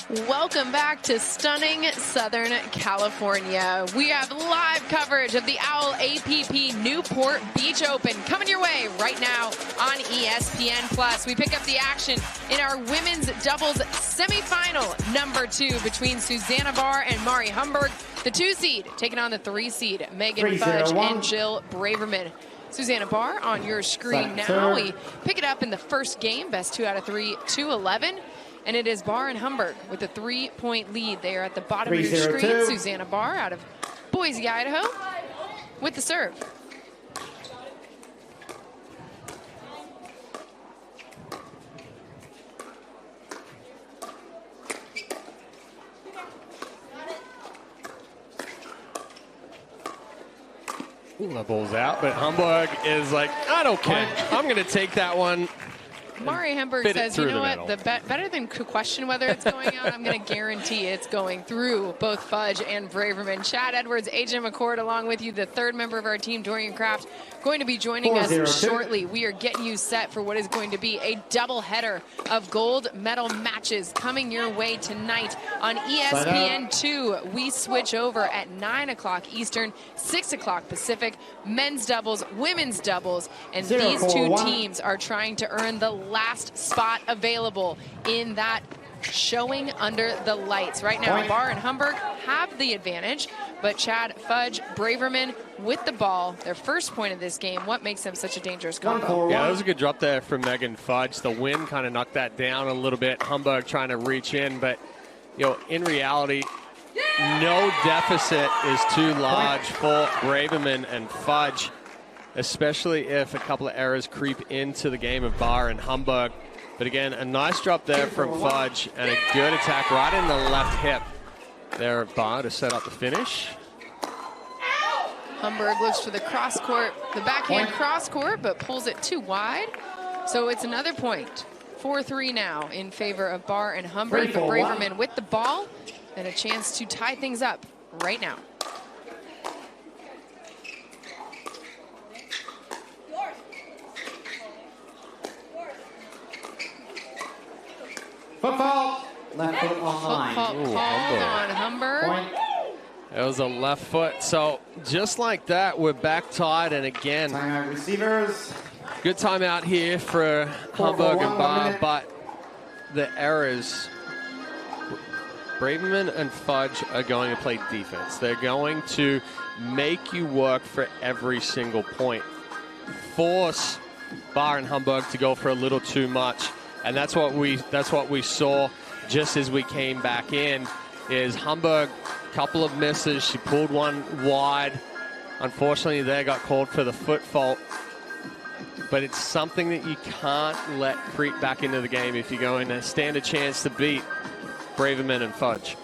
Welcome back to stunning Southern California. We have live coverage of the Owl APP Newport Beach Open coming your way right now on ESPN+. We pick up the action in our women's doubles semifinal number 2 between Susanna Barr and Mari Humberg. The 2 seed taking on the 3 seed, Megan Fudge and Jill Braverman. Susanna Barr on your screen now. We pick it up in the first game, best 2 out of 3, 2-11. And it is Barr and Humberg with a 3-point lead. They are at the bottom of your screen. Susanna Barr out of Boise, Idaho, with the serve. Ooh, the ball's out, but Humberg is like, I don't care. I'm going to take that one. Mari Humberg says, you know what, better than question whether it's going out, I'm going to guarantee it's going through both Fudge and Braverman. Chad Edwards, AJ McCord along with you, the 3rd member of our team, Dorian Kraft, going to be joining us shortly. We are getting you set for what is going to be a doubleheader of gold medal matches coming your way tonight on ESPN2. We switch over at 9 o'clock Eastern, 6 o'clock Pacific, men's doubles, women's doubles, and these 2 teams are trying to earn the last spot available in that showing under the lights. Right now, Barr and Humberg have the advantage, but Chad, Fudge, Braverman with the ball, their first point of this game. What makes them such a dangerous combo? Yeah, that was a good drop there from Megan Fudge. The wind kind of knocked that down a little bit. Humberg trying to reach in, but in reality, no deficit is too large for Braverman and Fudge, especially if a couple of errors creep into the game of Barr and Humberg. But again, a nice drop there from Fudge and a good attack right in the left hip there of Barr to set up the finish. Humberg looks for the cross court, the backhand cross court, but pulls it too wide. So it's another point. 4-3 now in favor of Barr and Humberg, but Braverman with the ball and a chance to tie things up right now. Football. Left foot on Football on Humberg. It was a left foot. So just like that, we're back tied. And again, timeout receivers. Good timeout here for Humberg and Barr, but the errors. Braverman and Fudge are going to play defense. They're going to make you work for every single point. Force Barr and Humberg to go for a little too much. And that's what we saw just as we came back in, is Humberg, couple of misses. She pulled one wide. Unfortunately, they got called for the foot fault. But it's something that you can't let creep back into the game if you're going to stand a chance to beat Braverman and Fudge.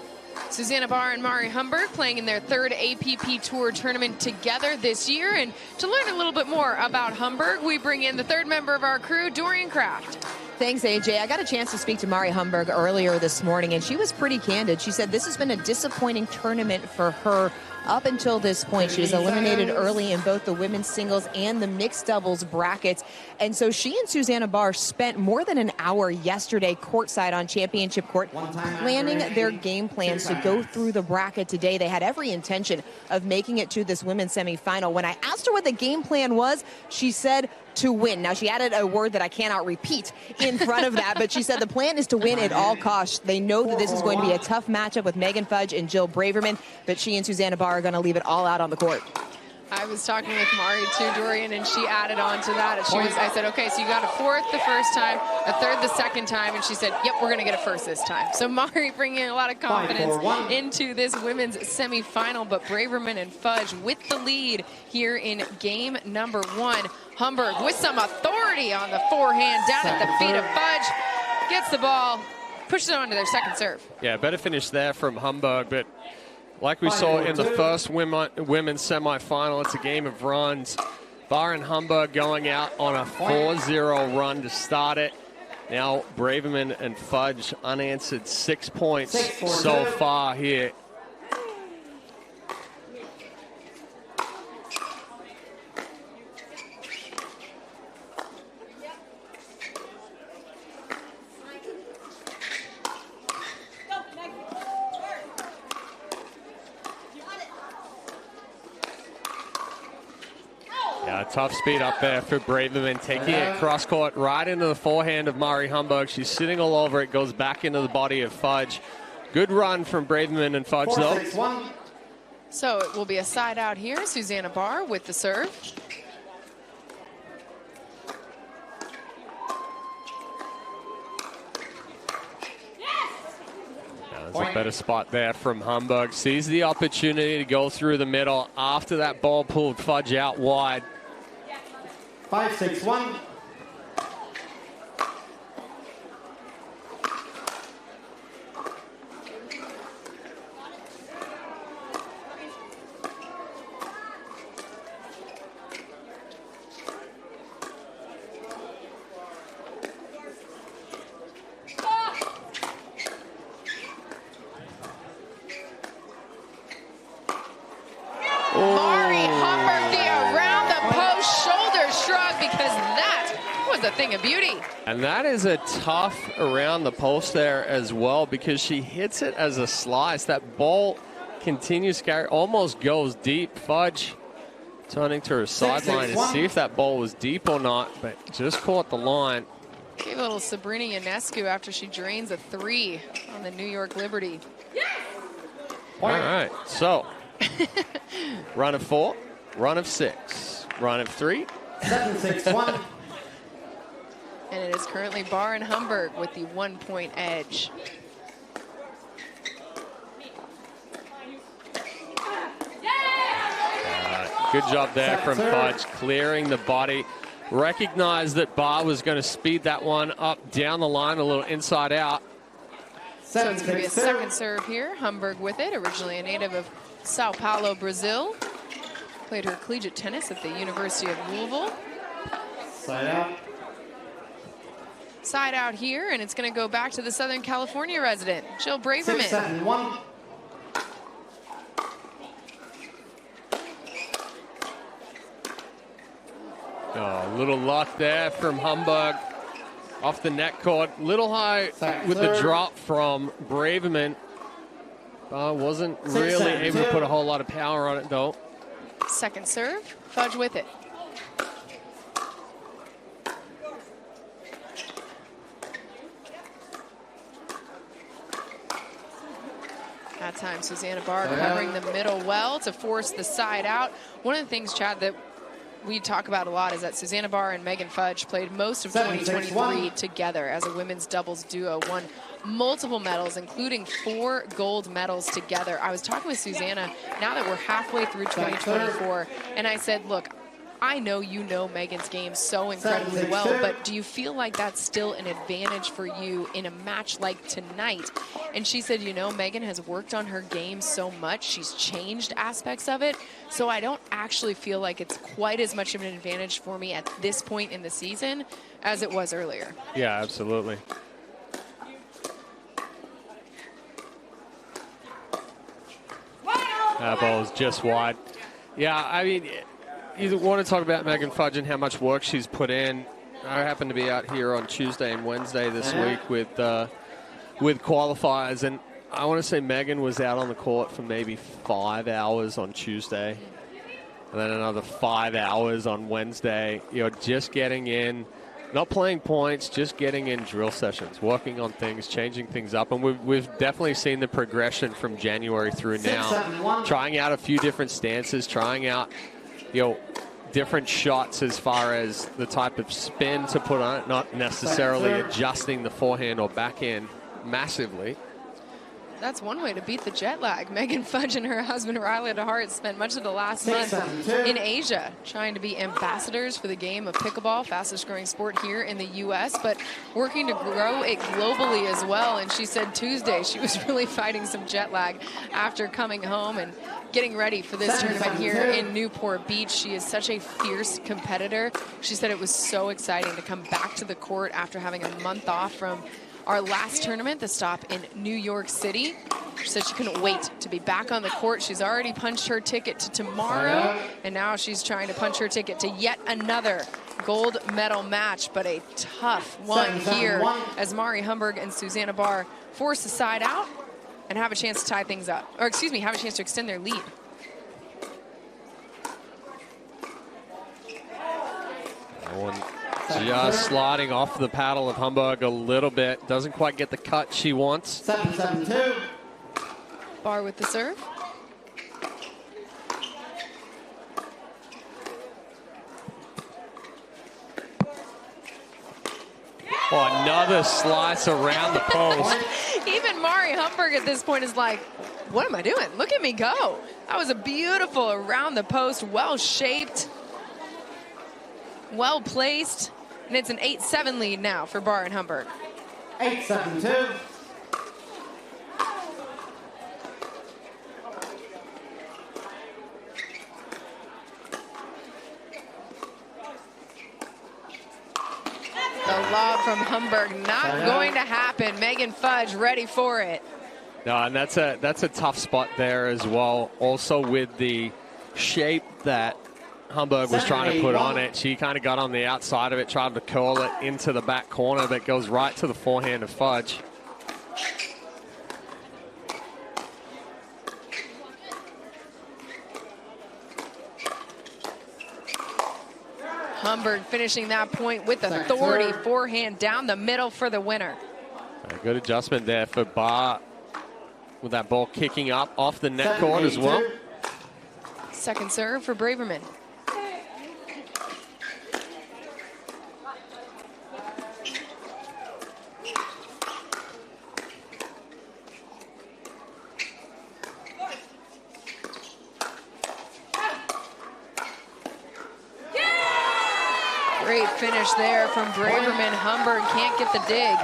Susanna Barr and Mari Humberg playing in their 3rd APP Tour tournament together this year. And to learn a little bit more about Humberg, we bring in the 3rd member of our crew, Dorian Kraft. Thanks, AJ. I got a chance to speak to Mari Humberg earlier this morning, and she was pretty candid. She said this has been a disappointing tournament for her up until this point. She was eliminated early in both the women's singles and the mixed doubles brackets. And so she and Susanna Barr spent more than an hour yesterday courtside on Championship Court planning their game plans to go through the bracket today. They had every intention of making it to this women's semifinal. When I asked her what the game plan was, she said to win. Now, she added a word that I cannot repeat in front of that, but she said the plan is to win at all costs. They know that this is going to be a tough matchup with Megan Fudge and Jill Braverman, but she and Susanna Barr are going to leave it all out on the court. I was talking with Mari too, Dorian, and she added on to that. I said, okay, so you got a 4th the first time, a 3rd the second time, and she said, yep, we're going to get a 1st this time. So Mari bringing a lot of confidence into this women's semifinal, but Braverman and Fudge with the lead here in game number 1. Humberg with some authority on the forehand down at the feet of Fudge, gets the ball, pushes it on to their 2nd serve. Yeah, better finish there from Humberg, but like we saw in the first women's semifinal, it's a game of runs. Barr and Humberg going out on a 4-0 run to start it. Now Braverman and Fudge unanswered 6 points so far here. Tough speed up there for Braverman, taking it cross court right into the forehand of Mari Humberg. She's sitting all over it, goes back into the body of Fudge. Good run from Braverman and Fudge, though. 4-6-1. So it will be a side out here. Susanna Barr with the serve. There's a better spot there from Humberg. Sees the opportunity to go through the middle after that ball pulled Fudge out wide. 5-6-1. Mari Humberg, the around the post shoulder shrug, because that was a thing of beauty. And that is a tough around the post there as well, because she hits it as a slice. That ball continues to carry, almost goes deep. Fudge turning to her sideline to see if that ball was deep or not, but just caught the line. Gave a little Sabrina Ionescu after she drains a 3 on the New York Liberty. All right, so run of 4, run of 6, run of 3. 7-6-1. And it is currently Barr and Humberg with the 1-point edge. Good job there from Fudge, clearing the body. Recognized that Barr was going to speed that one up down the line, a little inside out. So it's going to be a second serve here. Humberg with it, originally a native of Sao Paulo, Brazil. Played her collegiate tennis at the University of Louisville. Side out. Side out here, and it's going to go back to the Southern California resident, Jill Braverman. 6-7-1. Oh, little luck there from Humberg. Off the net court, little high with the drop from Braverman. Wasn't really able to put a whole lot of power on it, though. Second serve, Fudge with it. That time, Susanna Barr covering the middle well to force the side out. One of the things, Chad, that we talk about a lot is that Susanna Barr and Megan Fudge played most of 2023 together as a women's doubles duo, won multiple medals, including 4 gold medals together. I was talking with Susanna now that we're halfway through 2024, and I said, look, I know you know Megan's game so incredibly well, but do you feel like that's still an advantage for you in a match like tonight? And she said, you know, Megan has worked on her game so much. She's changed aspects of it. So I don't actually feel like it's quite as much of an advantage for me at this point in the season as it was earlier. Yeah, absolutely. That ball is just wide. Yeah, I mean, you want to talk about Megan Fudge and how much work she's put in. I happen to be out here on Tuesday and Wednesday this week with qualifiers, and I want to say Megan was out on the court for maybe 5 hours on Tuesday, and then another 5 hours on Wednesday. You know, just getting in, not playing points, just getting in drill sessions, working on things, changing things up, and we've definitely seen the progression from January through now. Trying out a few different stances, trying out, you know, different shots as far as the type of spin to put on it, not necessarily adjusting the forehand or backhand massively. That's one way to beat the jet lag. Megan Fudge and her husband Riley DeHart spent much of the last month in Asia trying to be ambassadors for the game of pickleball, fastest growing sport here in the U.S., but working to grow it globally as well. And she said Tuesday she was really fighting some jet lag after coming home and getting ready for this tournament here in Newport Beach. She is such a fierce competitor. She said it was so exciting to come back to the court after having a month off from our last tournament, the stop in New York City. She said she couldn't wait to be back on the court. She's already punched her ticket to tomorrow, and now she's trying to punch her ticket to yet another gold medal match, but a tough one here as Mari Humberg and Susanna Barr force the side out and have a chance to tie things up, or excuse me, have a chance to extend their lead. Just sliding off the paddle of Humberg a little bit. Doesn't quite get the cut she wants. 7-7-2. Barr with the serve. Oh, another slice around the post. Even Mari Humberg at this point is like, what am I doing? Look at me go. That was a beautiful around the post, well-shaped, well-placed, and it's an 8-7 lead now for Barr and Humberg. 8-7-2. The lob from Humberg not going to happen. Megan Fudge ready for it. No, and that's a tough spot there as well. Also with the shape that Humberg was trying to put on it, she kind of got on the outside of it, tried to curl it into the back corner, but goes right to the forehand of Fudge. Humberg finishing that point with authority, forehand down the middle for the winner. A good adjustment there for Barr with that ball kicking up off the net court as well. Second serve for Braverman. Great finish there from Braverman. Humberg can't get the dig.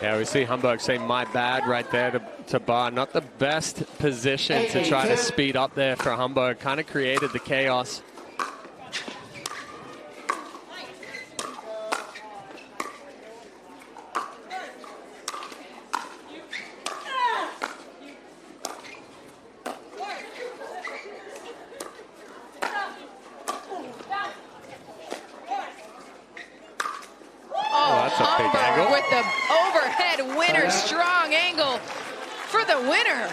Yeah, we see Humberg say my bad right there to Barr. Not the best position to try to speed up there for Humberg. Kind of created the chaos. With the overhead winner, strong angle for the winner.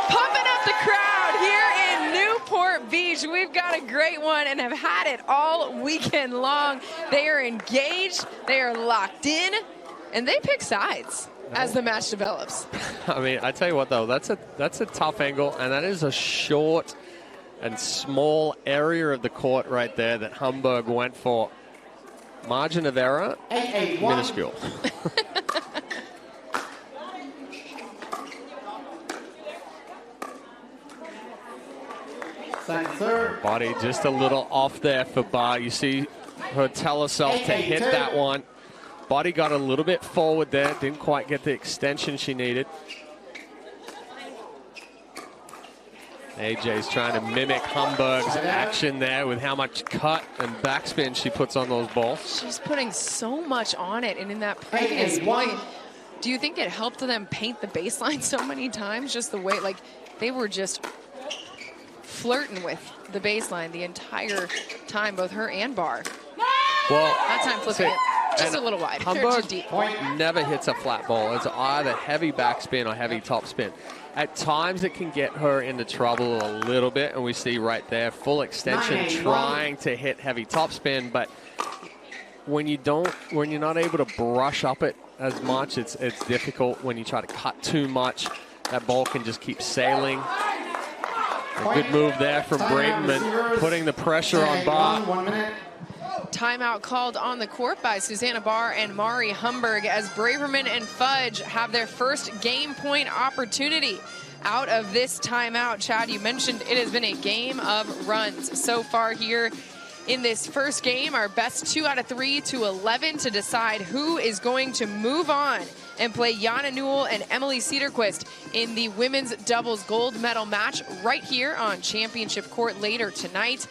Pumping up the crowd here in Newport Beach. We've got a great one and have had it all weekend long. They are engaged, they are locked in, and they pick sides as the match develops. I mean, I tell you what though, that's a tough angle, and that is a short and small area of the court right there that Humberg went for. Margin of error, minuscule. Body just a little off there for Barr. You see her tell herself to hit that one. Body got a little bit forward there. Didn't quite get the extension she needed. AJ's trying to mimic Humberg's action there with how much cut and backspin she puts on those balls. She's putting so much on it, and in that previous point, do you think it helped them paint the baseline so many times? Just the way, like, they were just flirting with the baseline the entire time, both her and Barr. Well, that time flipping it just a little wide. Humberg deep. Never hits a flat ball. It's either heavy backspin or heavy topspin. At times it can get her into trouble a little bit, and we see right there full extension trying to hit heavy topspin, but when you're not able to brush up it as much, it's difficult. When you try to cut too much, that ball can just keep sailing. A good move there from Braverman, putting the pressure on Barr. 1 minute. Timeout called on the court by Susanna Barr and Mari Humberg as Braverman and Fudge have their first game point opportunity out of this timeout. Chad, you mentioned it has been a game of runs so far here in this first game. Our best 2 out of 3 to 11 to decide who is going to move on and play Jana Newell and Emily Cederquist in the women's doubles gold medal match right here on Championship Court later tonight.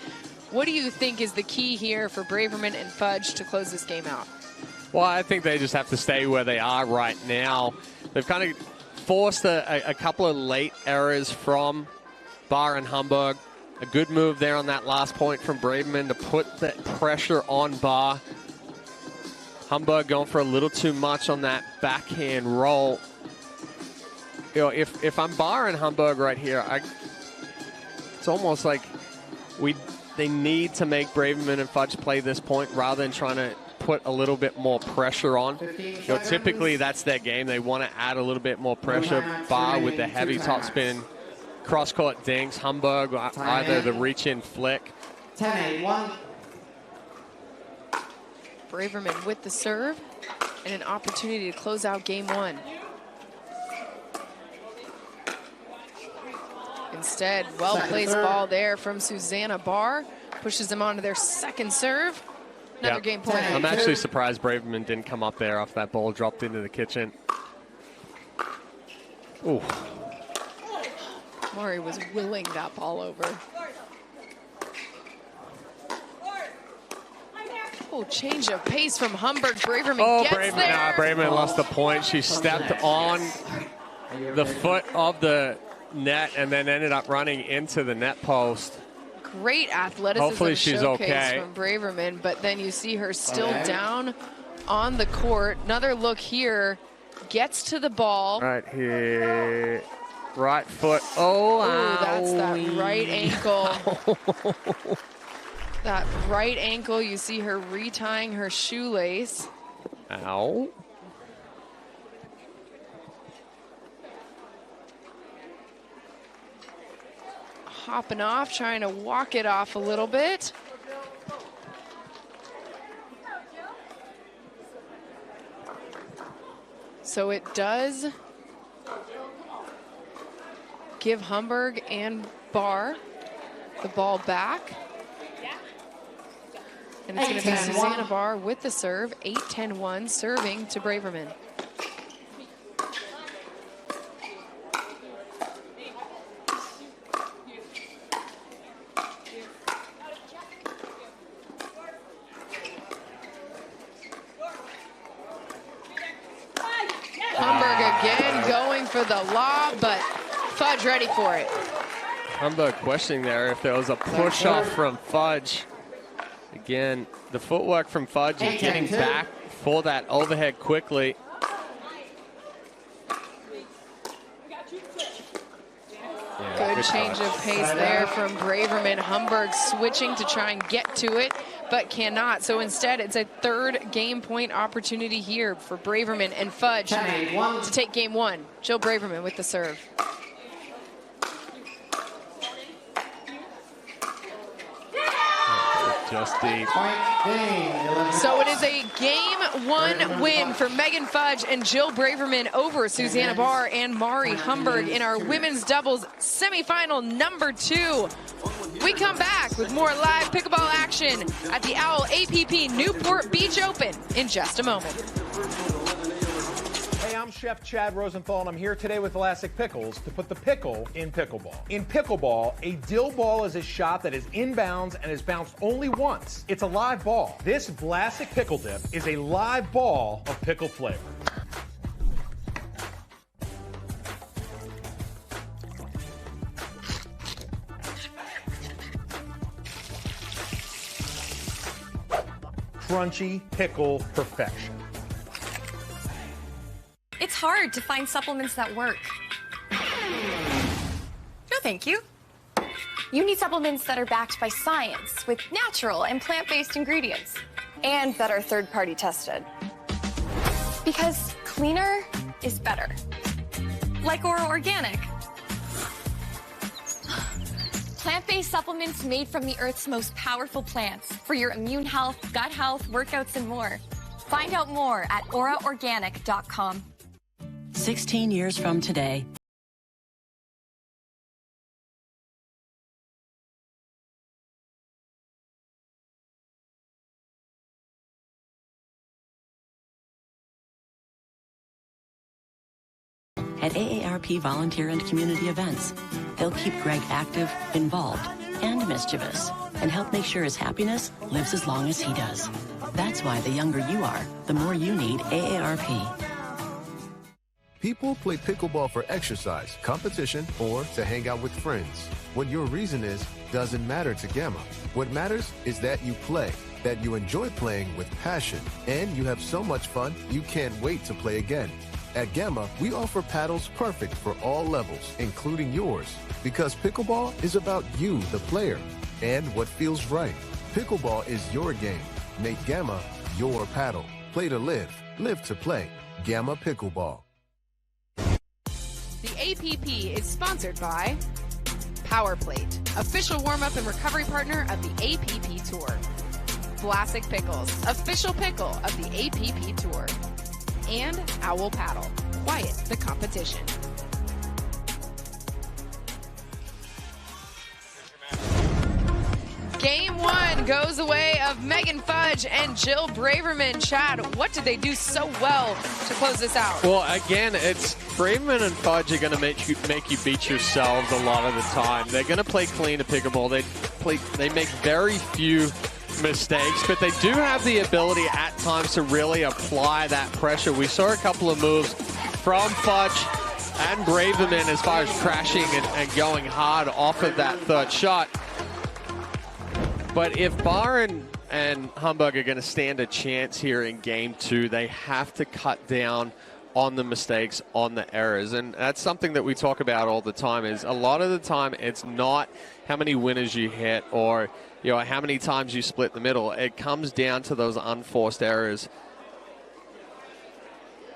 What do you think is the key here for Braverman and Fudge to close this game out? Well, I think they just have to stay where they are right now. They've kind of forced a couple of late errors from Barr and Humberg. A good move there on that last point from Braverman to put the pressure on Barr. Humberg going for a little too much on that backhand roll. You know, if I'm Barr and Humberg right here, it's almost like They need to make Braverman and Fudge play this point rather than trying to put a little bit more pressure on. Typically that's their game. They want to add a little bit more pressure. Barr with the heavy topspin, cross-court dinks. Humberg, either the reach-in flick. 10-8-1. Braverman with the serve and an opportunity to close out game one. Instead, well-placed ball there from Susanna Barr. Pushes them onto their second serve. Another game point. I'm actually surprised Braverman didn't come up there after that ball dropped into the kitchen. Ooh. Murray was willing that ball over. Oh, change of pace from Humberg. Braverman gets there. Braverman lost the point. She stepped on the foot of the net and then ended up running into the net post. Great athleticism. Hopefully she's okay from Braverman, but then you see her still down on the court. Another look here. Gets to the ball. Right here. Right foot. Oh, that's that right ankle. That right ankle, you see her retying her shoelace. Ow. Hopping off, trying to walk it off a little bit. So it does give Humberg and Barr the ball back. And it's going to be Susanna Barr with the serve, 8-10-1, serving to Braverman. Humberg again going for the lob, but Fudge ready for it. Humberg questioning there if there was a push-off from Fudge. Again, the footwork from Fudge and getting back for that overhead quickly. Good change of pace there from Braverman. Humberg switching to try and get to it, but cannot. So instead, it's a third game point opportunity here for Braverman and Fudge to take game one. Jill Braverman with the serve. Just deep. So it is a game one win for Megan Fudge and Jill Braverman over Susanna Barr and Mari Humberg in our women's doubles semifinal number 2. We come back with more live pickleball action at the Owl APP Newport Beach Open in just a moment. I'm Chef Chad Rosenthal, and I'm here today with Elastic Pickles to put the pickle in pickleball. In pickleball, a dill ball is a shot that is inbounds and is bounced only once. It's a live ball. This Vlasic Pickle Dip is a live ball of pickle flavor. Crunchy pickle perfection. It's hard to find supplements that work. No, thank you. You need supplements that are backed by science with natural and plant-based ingredients and that are third-party tested. Because cleaner is better. Like Ora Organic. Plant-based supplements made from the Earth's most powerful plants for your immune health, gut health, workouts, and more. Find out more at oraorganic.com. 16 years from today. At AARP volunteer and community events, they'll keep Greg active, involved, and mischievous, and help make sure his happiness lives as long as he does. That's why the younger you are, the more you need AARP. People play pickleball for exercise, competition, or to hang out with friends. What your reason is doesn't matter to Gamma. What matters is that you play, that you enjoy playing with passion, and you have so much fun you can't wait to play again. At Gamma, we offer paddles perfect for all levels, including yours, because pickleball is about you, the player. and what feels right. Pickleball is your game. Make Gamma your paddle. Play to live. Live to play. Gamma Pickleball. The APP is sponsored by Power Plate, official warm-up and recovery partner of the APP Tour. Classic Pickles, official pickle of the APP Tour. And Owl Paddle, quiet the competition. Game 1 goes the way of Megan Fudge and Jill Braverman. Chad, what did they do so well to close this out? Well, again, it's Braverman and Fudge are going to make you beat yourselves a lot of the time. They're going to play clean to pickleball. They make very few mistakes, but they do have the ability at times to really apply that pressure. We saw a couple of moves from Fudge and Braverman as far as crashing and going hard off of that third shot. But if Barr and Humberg are going to stand a chance here in Game 2, they have to cut down on the mistakes, on the errors. And that's something that we talk about all the time, is a lot of the time it's not how many winners you hit or how many times you split the middle. It comes down to those unforced errors.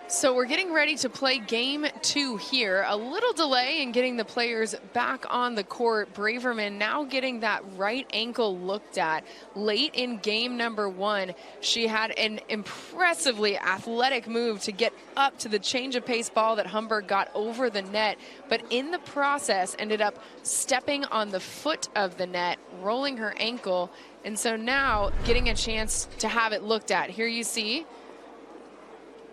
So we're getting ready to play Game 2 here. A little delay in getting the players back on the court. Braverman now getting that right ankle looked at. Late in game number 1, she had an impressively athletic move to get up to the change of pace ball that Humberg got over the net, but in the process ended up stepping on the foot of the net, rolling her ankle, and so now getting a chance to have it looked at. Here you see.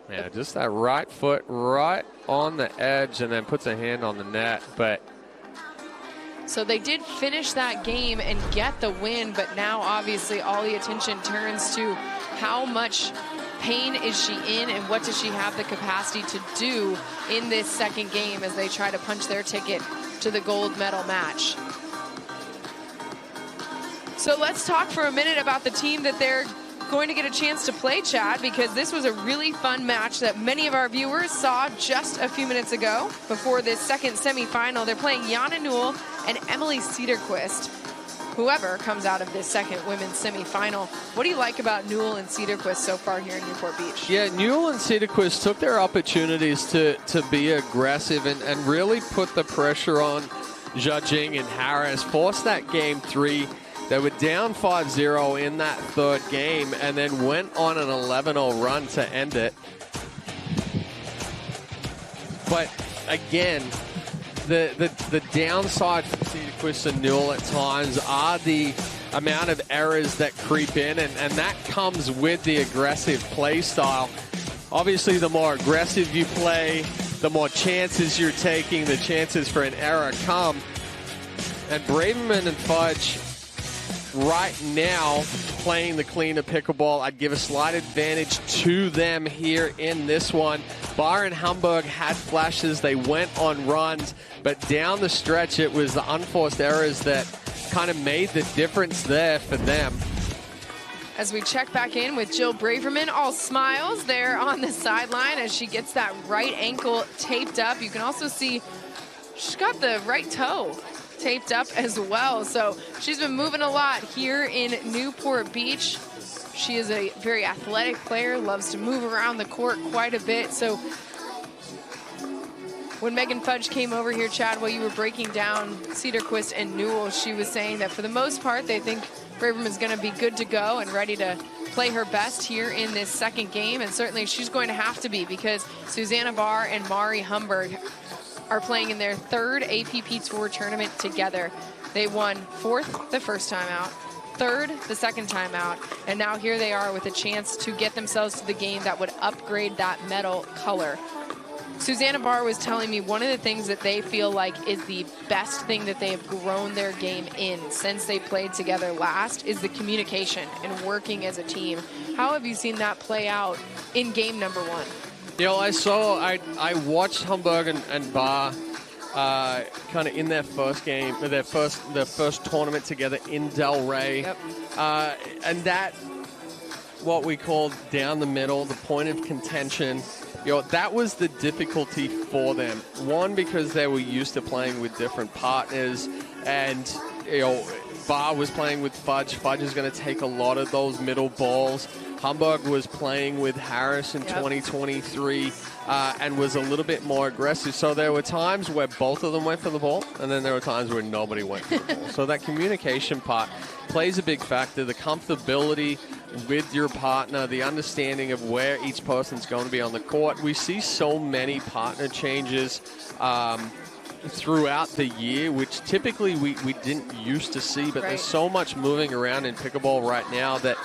Yeah, just that right foot right on the edge and then puts a hand on the net. But so they did finish that game and get the win, but now obviously all the attention turns to how much pain is she in and what does she have the capacity to do in this second game as they try to punch their ticket to the gold medal match. So let's talk for a minute about the team that they're going to get a chance to play, Chad, because this was a really fun match that many of our viewers saw just a few minutes ago before this second semifinal. They're playing Jana Newell and Emily Cederquist. Whoever comes out of this second women's semifinal. What do you like about Newell and Cederquist so far here in Newport Beach? Yeah, Newell and Cederquist took their opportunities to be aggressive and really put the pressure on Judging and Harris, forced that game 3. They were down 5-0 in that third game and then went on an 11-0 run to end it. But again, the downside for Cederquist and Newell at times are the amount of errors that creep in, and that comes with the aggressive play style. Obviously, the more aggressive you play, the more chances you're taking, the chances for an error come. And Braverman and Fudge right now playing the cleaner pickleball. I'd give a slight advantage to them here in this one. Barr and Humberg had flashes. They went on runs, but down the stretch, it was the unforced errors that kind of made the difference there for them. As we check back in with Jill Braverman, all smiles there on the sideline as she gets that right ankle taped up. You can also see she's got the right toe taped up as well. So she's been moving a lot here in Newport Beach. She is a very athletic player, loves to move around the court quite a bit. So when Megan Fudge came over here, Chad, while you were breaking down Cederquist and Newell, she was saying that for the most part, they think Braverman's going to be good to go and ready to play her best here in this second game. And certainly she's going to have to be, because Susanna Barr and Mari Humberg are playing in their third APP Tour tournament together. They won 4th the first time out, 3rd the second time out, and now here they are with a chance to get themselves to the game that would upgrade that medal color. Susanna Barr was telling me one of the things that they feel like is the best thing that they have grown their game in since they played together last is the communication and working as a team. How have you seen that play out in game number 1? You know, I watched Humberg and Barr kind of in their first game, their first tournament together in Delray. Yep. And that, what we call down the middle, the point of contention, you know, that was the difficulty for them. One, because they were used to playing with different partners, and, you know, Barr was playing with Fudge. Fudge is going to take a lot of those middle balls. Humberg was playing with Harris in 2023 and was a little bit more aggressive. So there were times where both of them went for the ball, and then there were times where nobody went for the ball. So that communication part plays a big factor. The comfortability with your partner, the understanding of where each person's going to be on the court. We see so many partner changes throughout the year, which typically we didn't used to see, but there's so much moving around in pickleball right now that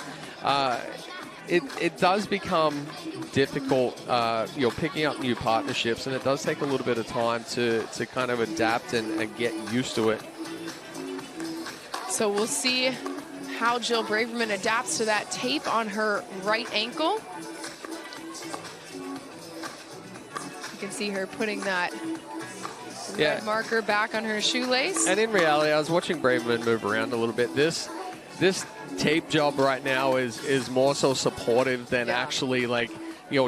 it does become difficult, picking up new partnerships, and it does take a little bit of time to kind of adapt and get used to it. So we'll see how Jill Braverman adapts to that tape on her right ankle. You can see her putting that red marker back on her shoelace. And in reality, I was watching Braverman move around a little bit. This tape job right now is more so supportive than actually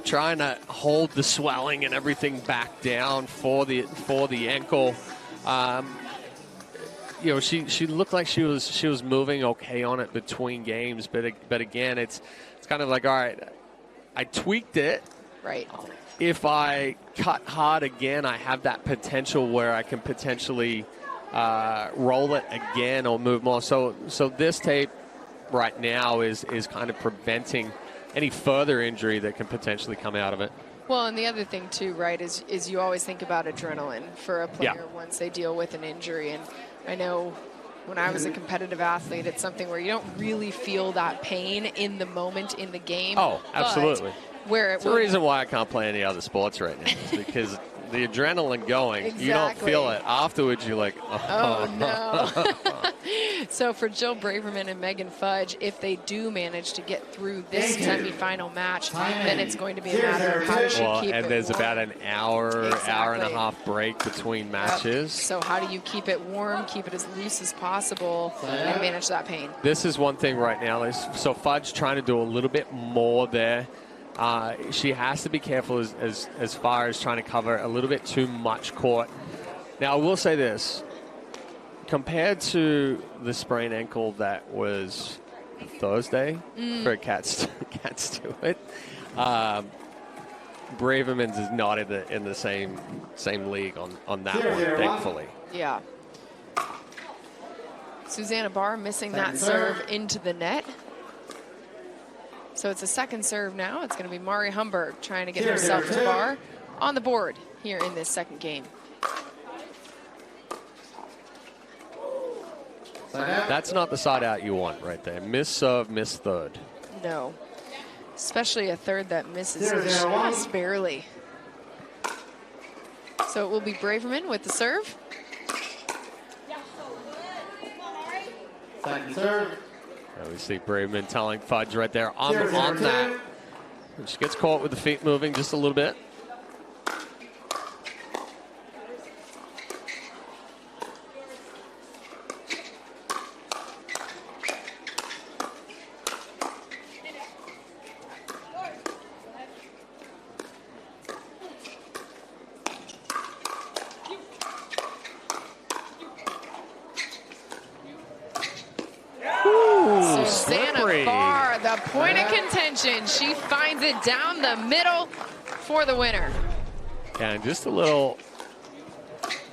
trying to hold the swelling and everything back down for the ankle. She looked like she was moving okay on it between games, but again, it's kind of like, all right, I tweaked it. Right. If I cut hard again, I have that potential where I can potentially roll it again or move more. So this tape right now is kind of preventing any further injury that can potentially come out of it. Well, and the other thing too, right, is you always think about adrenaline for a player once they deal with an injury. And I know when I was a competitive athlete, it's something where you don't really feel that pain in the moment in the game. Oh, absolutely. It's the reason why I can't play any other sports right now is because the adrenaline going, you don't feel it. Afterwards, you're like, oh no. So for Jill Braverman and Megan Fudge, if they do manage to get through this semifinal match, then it's going to be a matter of how does she keep it and there's warm. about an hour and a half break between matches. So how do you keep it warm, keep it as loose as possible, and manage that pain? This is one thing right now. So Fudge trying to do a little bit more there. She has to be careful as far as trying to cover a little bit too much court. Now, I will say this. Compared to the sprained ankle that was Thursday for Cat Stewart, Braverman's is not in the same league on that one, thankfully. Yeah. Susanna Barr missing that serve into the net. So it's a second serve now. It's going to be Mari Humberg trying to get herself to Barr on the board here in this second game. That's not the side out you want right there. Miss serve, miss third. No. Especially a third that misses just barely. So it will be Braverman with the serve. Second serve. We see Braverman telling Fudge right there on that. She gets caught with the feet moving just a little bit. Barr, the point of contention. She finds it down the middle for the winner. And just a little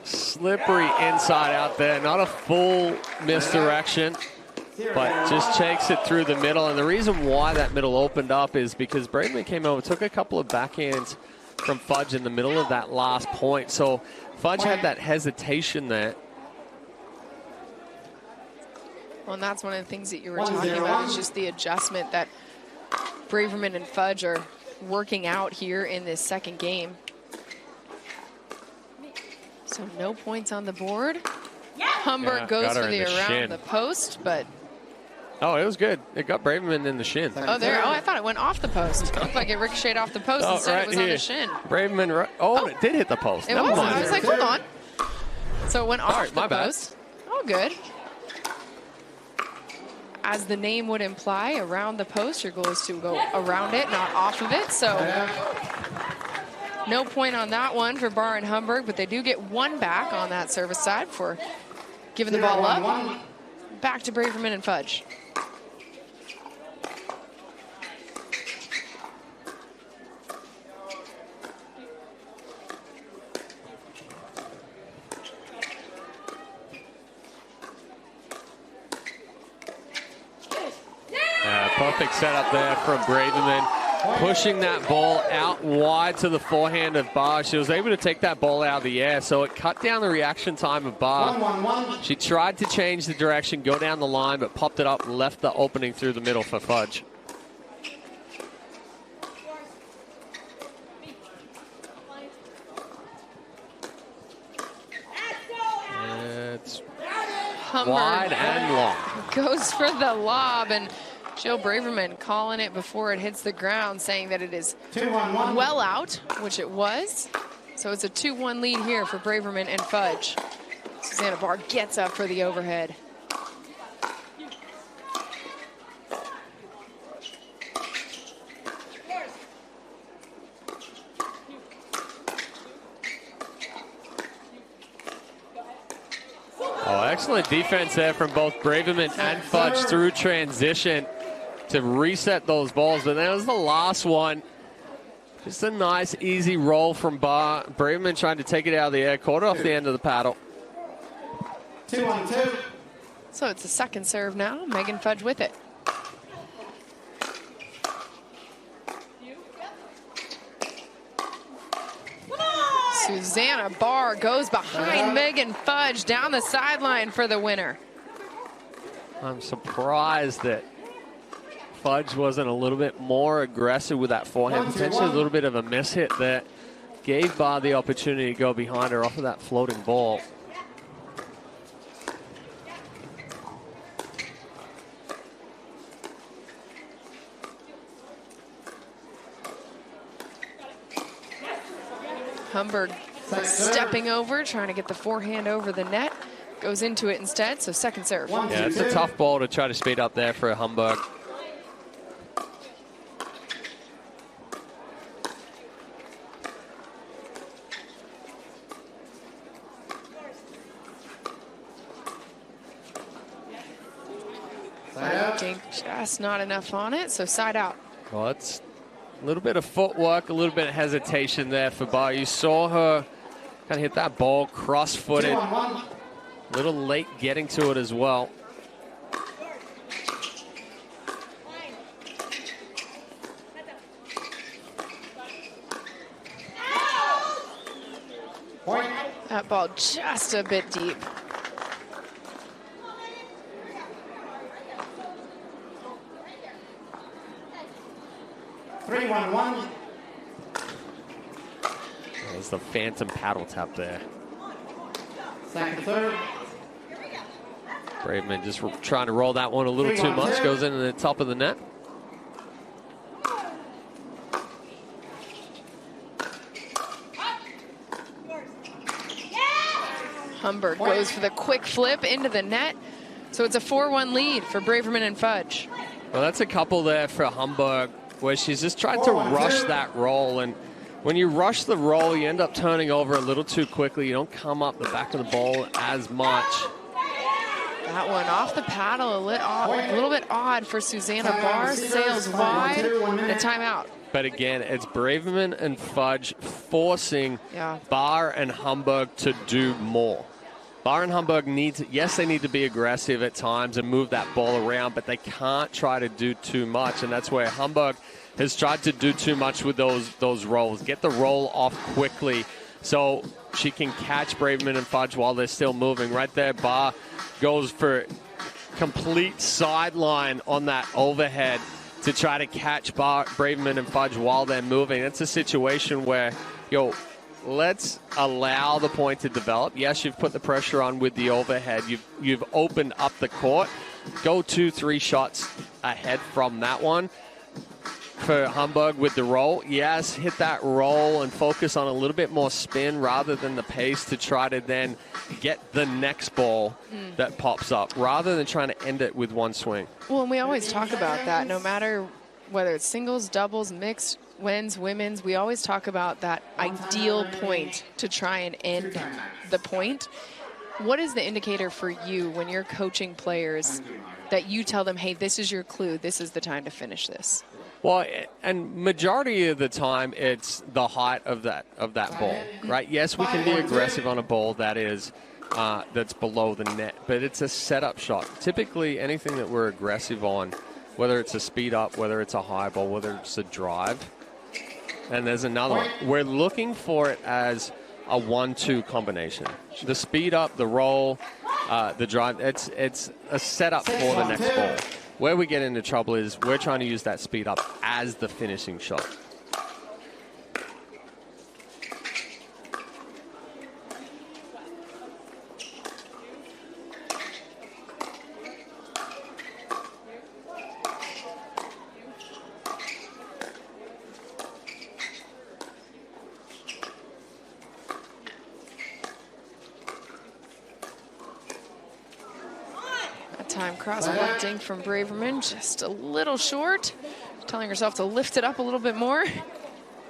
slippery inside out there. Not a full misdirection, but just takes it through the middle. And the reason why that middle opened up is because Braverman came over, took a couple of backhands from Fudge in the middle of that last point. So Fudge had that hesitation there. Well, and that's one of the things that you were talking about is just the adjustment that Braverman and Fudge are working out here in this second game. So no points on the board. Humberg goes for the around the post, but... Oh, it was good. It got Braverman in the shin. Oh, there. Oh, I thought it went off the post. It looked like it ricocheted off the post. Instead it was on the shin. Braverman, it did hit the post. It was. I was like, hold on. So it went off the post. Oh, good. As the name would imply, around the post, your goal is to go around it, not off of it. So no point on that one for Barr and Humberg, but they do get one back on that service side for giving the ball up. back to Braverman and Fudge. Perfect setup there from Braverman, pushing that ball out wide to the forehand of Barr. She was able to take that ball out of the air, so it cut down the reaction time of Barr. She tried to change the direction, go down the line, but popped it up and left the opening through the middle for Fudge. It's wide and long. Goes for the lob, and Jill Braverman calling it before it hits the ground, saying that it is well out, which it was. So it's a 2-1 lead here for Braverman and Fudge. Susanna Barr gets up for the overhead. Oh, excellent defense there from both Braverman and Fudge through transition to reset those balls, but that was the last one. Just a nice, easy roll from Barr. Braverman trying to take it out of the air, caught it off the end of the paddle. 2-1-2. So it's the second serve now. Megan Fudge with it. Susanna Barr goes behind Megan Fudge down the sideline for the winner. I'm surprised that Fudge wasn't a little bit more aggressive with that forehand. Potentially a little bit of a miss hit that gave Barr the opportunity to go behind her off of that floating ball. Humberg stepping over, trying to get the forehand over the net. Goes into it instead, so second serve. Yeah, it's a tough ball to try to speed up there for Humberg. I think just not enough on it, so side out. Well, it's a little bit of footwork, a little bit of hesitation there for Barr. You saw her kind of hit that ball cross-footed. A little late getting to it as well. That ball just a bit deep. There's the phantom paddle tap there. Second serve. Braverman just trying to roll that one a little too much. Goes into the top of the net. Humberg goes for the quick flip into the net. So it's a 4-1 lead for Braverman and Fudge. Well, that's a couple there for Humberg, where she's just trying to rush that roll. And when you rush the roll, you end up turning over a little too quickly. You don't come up the back of the ball as much. That one off the paddle, a little bit odd for Susanna Barr. Sails wide, and a timeout. But again, it's Braverman and Fudge forcing Barr and Humberg to do more. Barr and Humberg yes, they need to be aggressive at times and move that ball around, but they can't try to do too much, and that's where Humberg has tried to do too much with those rolls. Get the roll off quickly so she can catch Braverman and Fudge while they're still moving. Right there, Barr goes for complete sideline on that overhead to try to catch Braverman and Fudge while they're moving. It's a situation where, let's allow the point to develop. Yes, you've put the pressure on with the overhead. You've opened up the court. Go 2-3 shots ahead from that one. For Humberg with the roll, yes, hit that roll and focus on a little bit more spin rather than the pace to try to then get the next ball that pops up, rather than trying to end it with one swing. Well, and we always talk about that, no matter whether it's singles, doubles, mixed, men's, women's, we always talk about that ideal point to try and end the point. What is the indicator for you when you're coaching players that you tell them, hey, this is your clue, this is the time to finish this? Well, and majority of the time, it's the height of that ball, right? Yes, we can be aggressive on a ball that is that's below the net, but it's a setup shot. Typically, anything that we're aggressive on, whether it's a speed up, whether it's a high ball, whether it's a drive, and there's another one. We're looking for it as a 1-2 combination. The speed up, the roll, the drive, it's a setup for the next ball. Where we get into trouble is we're trying to use that speed up as the finishing shot. Time cross-court dink from Braverman, just a little short. Telling herself to lift it up a little bit more.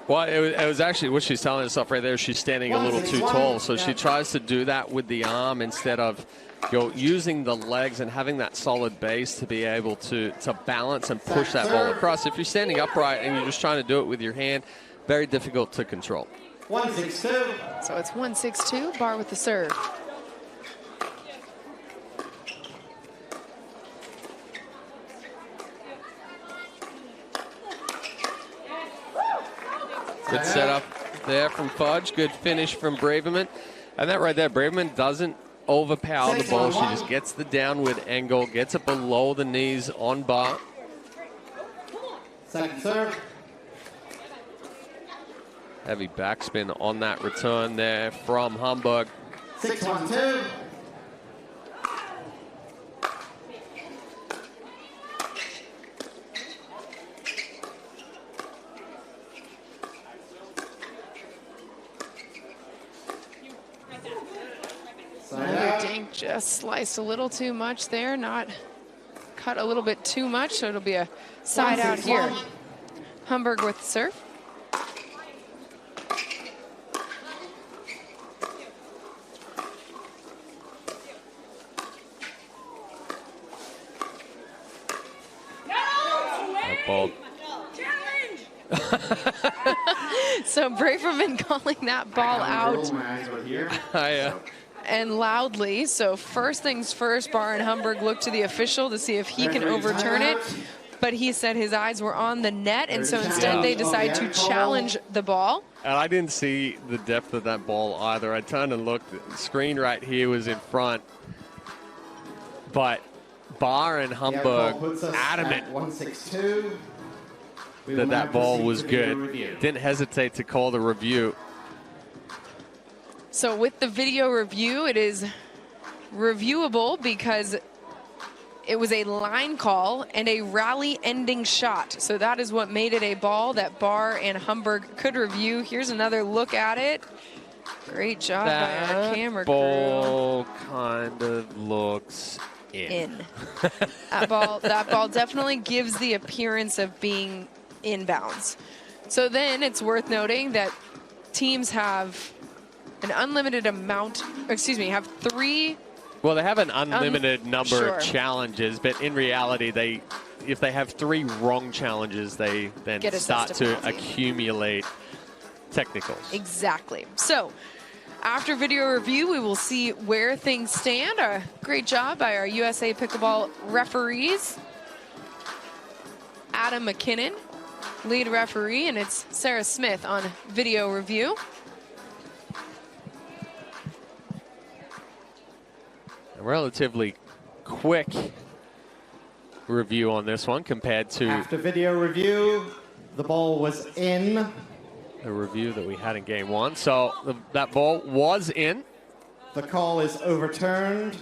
Well, it was actually what she's telling herself right there. She's standing a little too tall, so she tries to do that with the arm instead of using the legs and having that solid base to be able to balance and push that ball across. If you're standing upright and you're just trying to do it with your hand, very difficult to control. 1-6-2. So it's 1-6-2, Barr with the serve. Good setup there from Fudge. Good finish from Braverman. And that right there, Braverman doesn't overpower the ball. She just gets the downward angle, gets it below the knees on Barr. Second serve. Heavy backspin on that return there from Humberg. 6-1-2. Another dink, just sliced a little too much there, not cut a little bit too much, so it'll be a side out here. Humberg with the serve. Ball. So Braverman calling that ball out. And loudly. So first things first, Barr and Humberg look to the official to see if he can overturn it. But he said his eyes were on the net, and so instead they decide to challenge the ball. And I didn't see the depth of that ball either. I turned and looked. The screen right here was in front. But Barr and Humberg adamant 1-6-2. that ball was good. Didn't hesitate to call the review. So with the video review, it is reviewable because it was a line call and a rally-ending shot. So that is what made it a ball that Barr and Humberg could review. Here's another look at it. Great job by our camera crew. That ball kind of looks in. That ball definitely gives the appearance of being inbounds. So then it's worth noting that teams have an unlimited amount, have 3. Well, they have an unlimited number of challenges, but in reality, if they have 3 wrong challenges, they then start to accumulate technicals. Exactly. So after video review, we will see where things stand. A great job by our USA Pickleball referees. Adam McKinnon, lead referee, and it's Sarah Smith on video review. A relatively quick review on this one compared to after video review, the ball was in. The review that we had in game 1. So that ball was in. The call is overturned.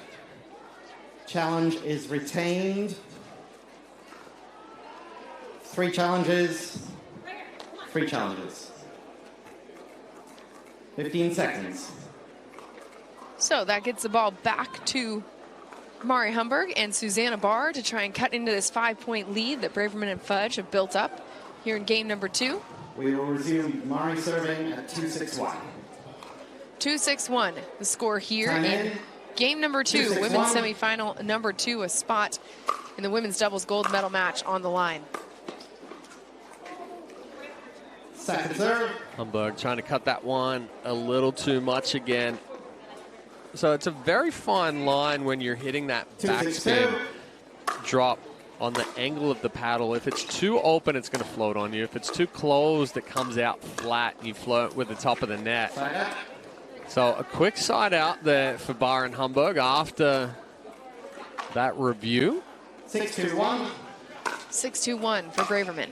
Challenge is retained. 3 challenges. 3 challenges. 15 seconds. So that gets the ball back to Mari Humberg and Susanna Barr to try and cut into this 5-point lead that Braverman and Fudge have built up here in game number 2. We will resume Mari serving at 2-6-1. 2-6-1, the score here in game number 2, women's semifinal number 2, a spot in the women's doubles gold medal match on the line. Second serve. Humberg trying to cut that one a little too much again. So it's a very fine line when you're hitting that backspin drop on the angle of the paddle. If it's too open, it's going to float on you. If it's too closed, it comes out flat and you float with the top of the net. So a quick side out there for Barr and Humberg after that review. 6-2-1. 6-2-1 for Braverman.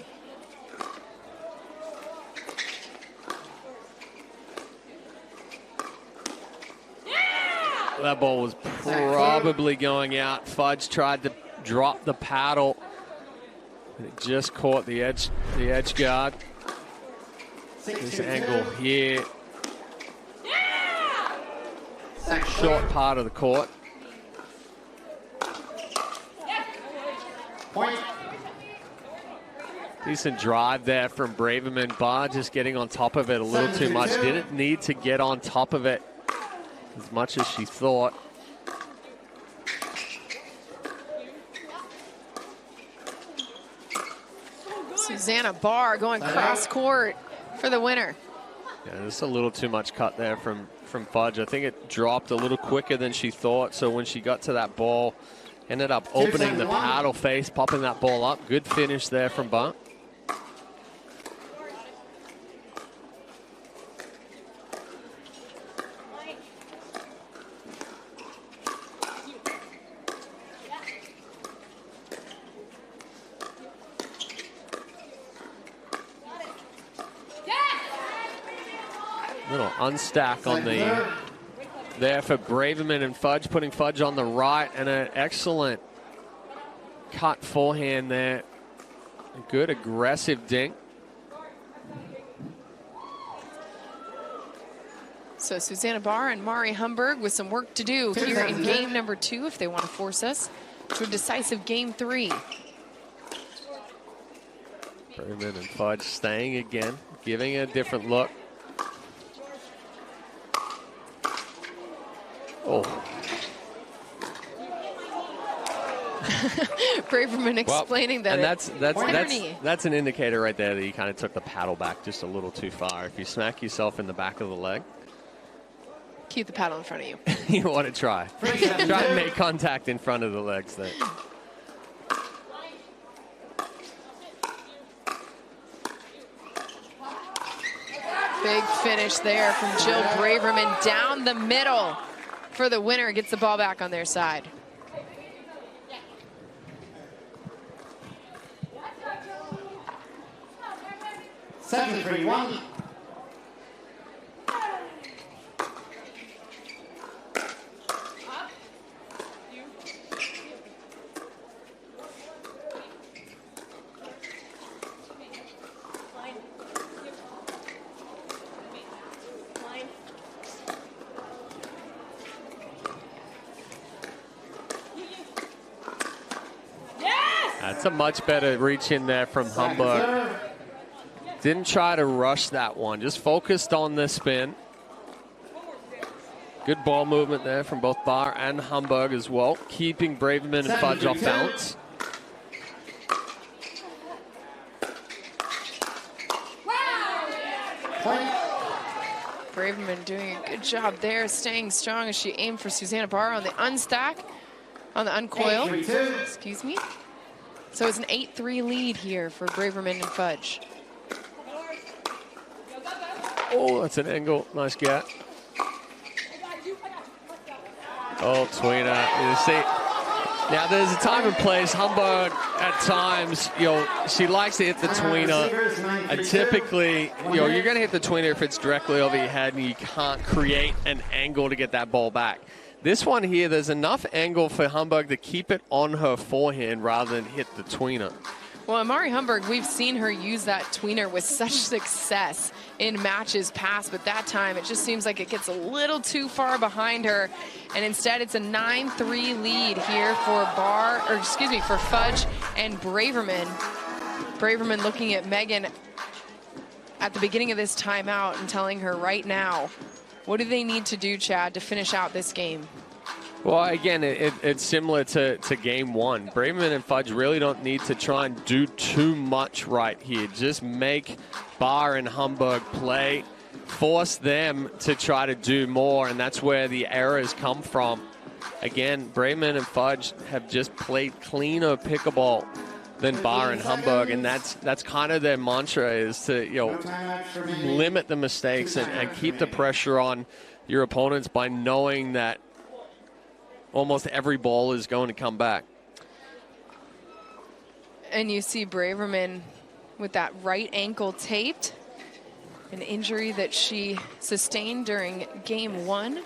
That ball was probably going out. Fudge tried to drop the paddle. It just caught the edge guard. This angle here. Short part of the court. Point. Decent drive there from Braverman. Barr just getting on top of it a little too much. Didn't need to get on top of it as much as she thought. Susanna Barr going cross court for the winner. Yeah, there's a little too much cut there from Fudge. I think it dropped a little quicker than she thought. So when she got to that ball, ended up opening the paddle face, popping that ball up. Good finish there from Barr. Little unstack on the there for Braverman and Fudge, putting Fudge on the right, and an excellent cut forehand there. A good aggressive dink. So Susanna Barr and Mari Humberg with some work to do here in game number 2 if they want to force us to a decisive game 3. Braverman and Fudge staying again, giving a different look. Oh. Braverman explaining that. And that's an indicator right there that you kind of took the paddle back just a little too far. If you smack yourself in the back of the leg, keep the paddle in front of you. You want to try and make contact in front of the legs there. Big finish there from Jill Braverman down the middle for the winner. Gets the ball back on their side. Second 3-1. That's a much better reach in there from Humberg. Didn't try to rush that one, just focused on the spin. Good ball movement there from both Barr and Humberg as well, keeping Braverman and Fudge off balance. Braverman doing a good job there, staying strong as she aimed for Susanna Barr on the unstack, on the uncoil. Excuse me. So it's an 8-3 lead here for Braverman and Fudge. Oh, that's an angle. Nice get. Oh, tweener. You see, now there's a time and place. Humberg, at times, she likes to hit the tweener. And typically, you're going to hit the tweener if it's directly over your head and you can't create an angle to get that ball back. This one here, there's enough angle for Humberg to keep it on her forehand rather than hit the tweener. Well, Mari Humberg, we've seen her use that tweener with such success in matches past, but that time it just seems like it gets a little too far behind her, and instead it's a 9-3 lead here for for Fudge and Braverman. Braverman looking at Megan at the beginning of this timeout and telling her right now, what do they need to do, Chad, to finish out this game? Well, again, it's similar to game one. Braverman and Fudge really don't need to try and do too much right here. Just make Barr and Humberg play, force them to try to do more, and that's where the errors come from. Again, Braverman and Fudge have just played cleaner pickleball than Barr and Humberg, and that's kind of their mantra, is to limit the mistakes and keep the pressure on your opponents by knowing that almost every ball is going to come back. And you see Braverman with that right ankle taped, an injury that she sustained during game one.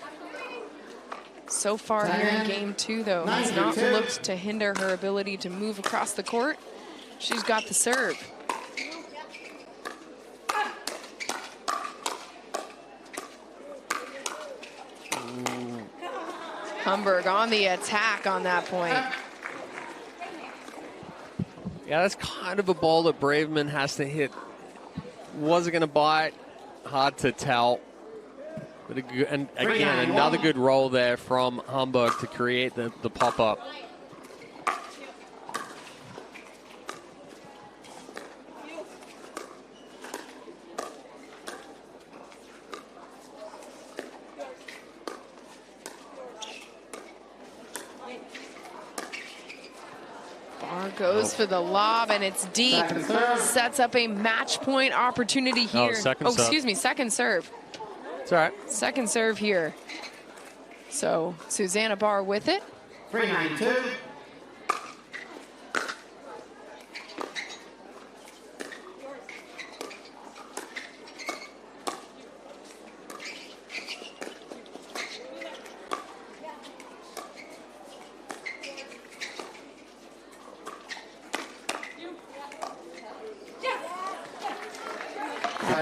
So far here in game two, though, has not looked to hinder her ability to move across the court. She's got the serve. Humberg on the attack on that point. Yeah, that's kind of a ball that Braverman has to hit. Was it going to bite? Hard to tell. But and again, another good roll there from Humberg to create the pop-up. Barr goes for the lob, and it's deep. Sets up a match point opportunity here. Excuse me, second serve. It's all right. Second serve here. So Susanna Barr with it. 3-9-2.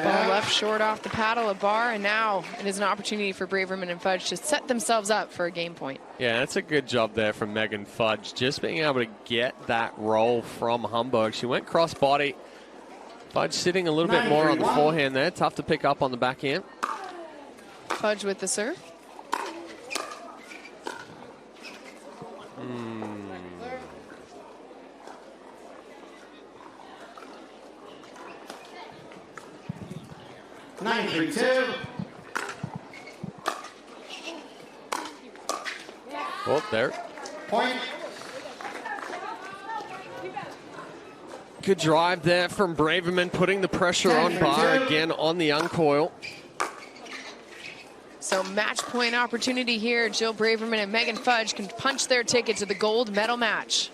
Ball left short off the paddle of Barr, and now it is an opportunity for Braverman and Fudge to set themselves up for a game point. Yeah, that's a good job there from Megan Fudge, just being able to get that roll from Humberg. She went cross-body. Fudge sitting a little bit more on the forehand there. Tough to pick up on the backhand. Fudge with the serve. Oh, there. Point. Good drive there from Braverman, putting the pressure on Barr again on the uncoil. So match point opportunity here. Jill Braverman and Megan Fudge can punch their ticket to the gold medal match.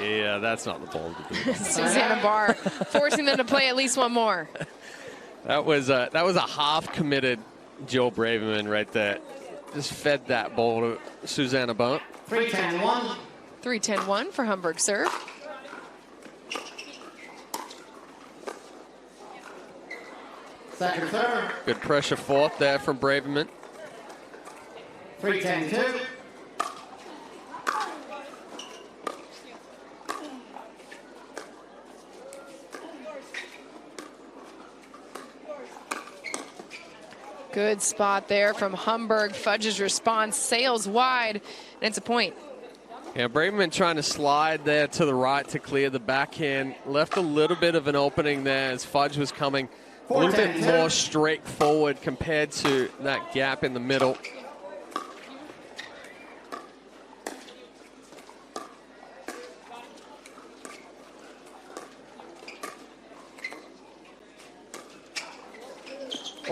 Yeah, that's not the ball to do. Susanna Barr forcing them to play at least one more. That was a half-committed Jill Braverman right there. Just fed that ball to Susanna Barr. 3-10-1. 3-10-1 for Humberg serve. Second serve. Good pressure fourth there from Braverman. 3-10-2. Good spot there from Humberg. Fudge's response sails wide, and it's a point. Yeah, Braverman trying to slide there to the right to clear the backhand. Left a little bit of an opening there as Fudge was coming a little bit more straightforward compared to that gap in the middle.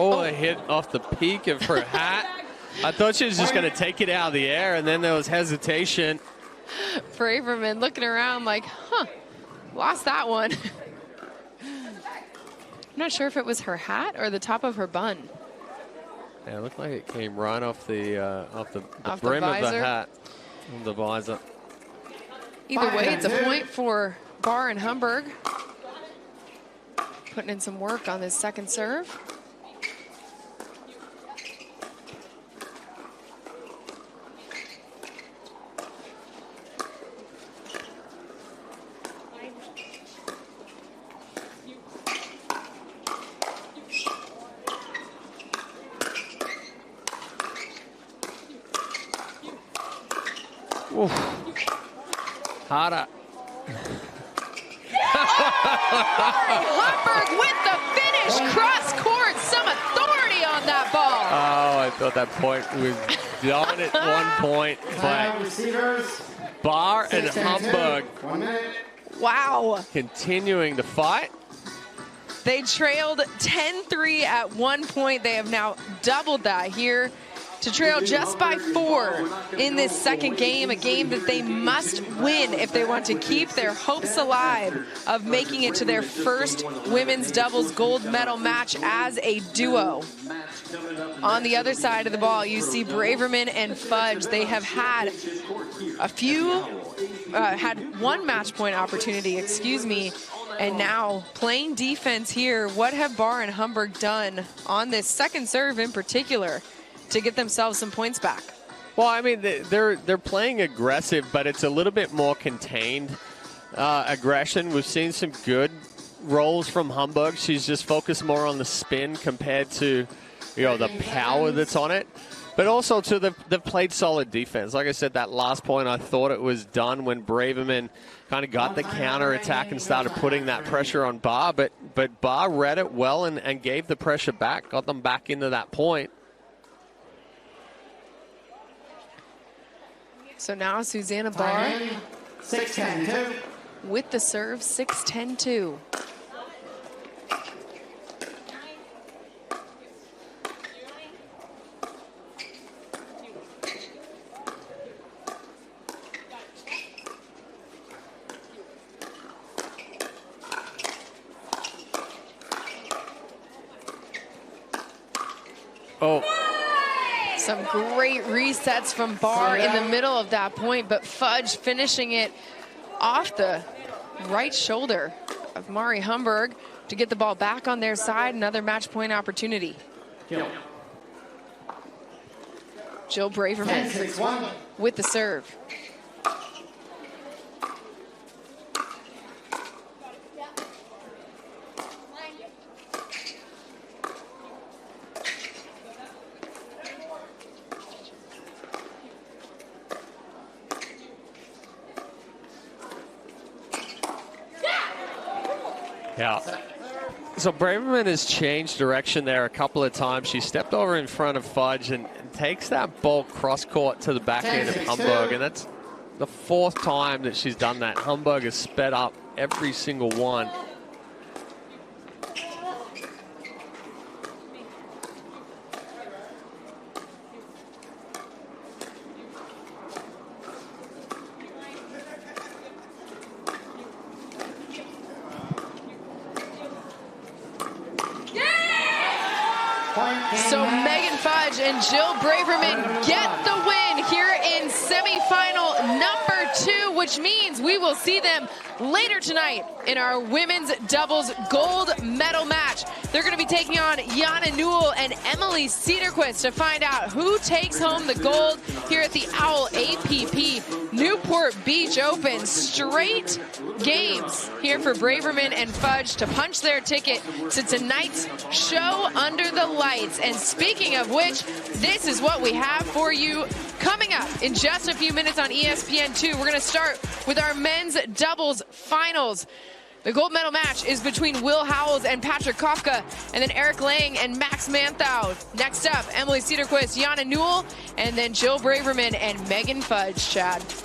Oh, a hit off the peak of her hat. I thought she was just going to take it out of the air, and then there was hesitation. Braverman looking around like, lost that one. I'm not sure if it was her hat or the top of her bun. Yeah, it looked like it came right off the brim of the hat, the visor. Either way, it's a point for Barr and Humberg. Putting in some work on this second serve. Oof. Harder. Humberg with the finish, cross court, some authority on that ball. Oh, I thought that point was done at 1 point, but Barr and Humberg wow. continuing to fight. They trailed 10-3 at 1 point. They have now doubled that here to trail just by 4 in this second game, a game that they must win if they want to keep their hopes alive of making it to their first women's doubles gold medal match as a duo. On the other side of the ball, you see Braverman and Fudge. They have had had one match point opportunity, excuse me, and now playing defense here. What have Barr and Humberg done on this second serve in particular to get themselves some points back? Well, I mean, they're playing aggressive, but it's a little bit more contained aggression. We've seen some good rolls from Humberg. She's just focused more on the spin compared to, you know, the power that's on it. But also, too, they've played solid defense. Like I said, that last point, I thought it was done when Braverman kind of got the counter-attack and started putting that pressure on Barr. But Barr read it well and gave the pressure back, got them back into that point. So now Susanna Barr 6-10-2 with the serve, 6-10-2. Oh. Some great resets from Barr in the middle of that point, but Fudge finishing it off the right shoulder of Mari Humberg to get the ball back on their side. Another match point opportunity. Jill Braverman with the serve. Yeah. So Braverman has changed direction there a couple of times. She stepped over in front of Fudge and takes that ball cross court to the back end of Humberg, and that's the 4th time that she's done that. Humberg has sped up every single one. So Megan Fudge and Jill Braverman get the win here in semifinal number 2, which means we will see them later tonight in our women's doubles gold medal match. They're going to be taking on Jana Newell and Emily Cederquist to find out who takes home the gold here at the OWL APP Newport Beach Open. Straight games here for Braverman and Fudge to punch their ticket to tonight's show under the lights. And speaking of which, this is what we have for you coming up in just a few minutes on ESPN2. We're going to start with our men's doubles finals. The gold medal match is between Will Howells and Patrick Kafka, and then Eric Lang and Max Manthau. Next up, Emily Cederquist, Jana Newell, and then Jill Braverman and Megan Fudge, Chad.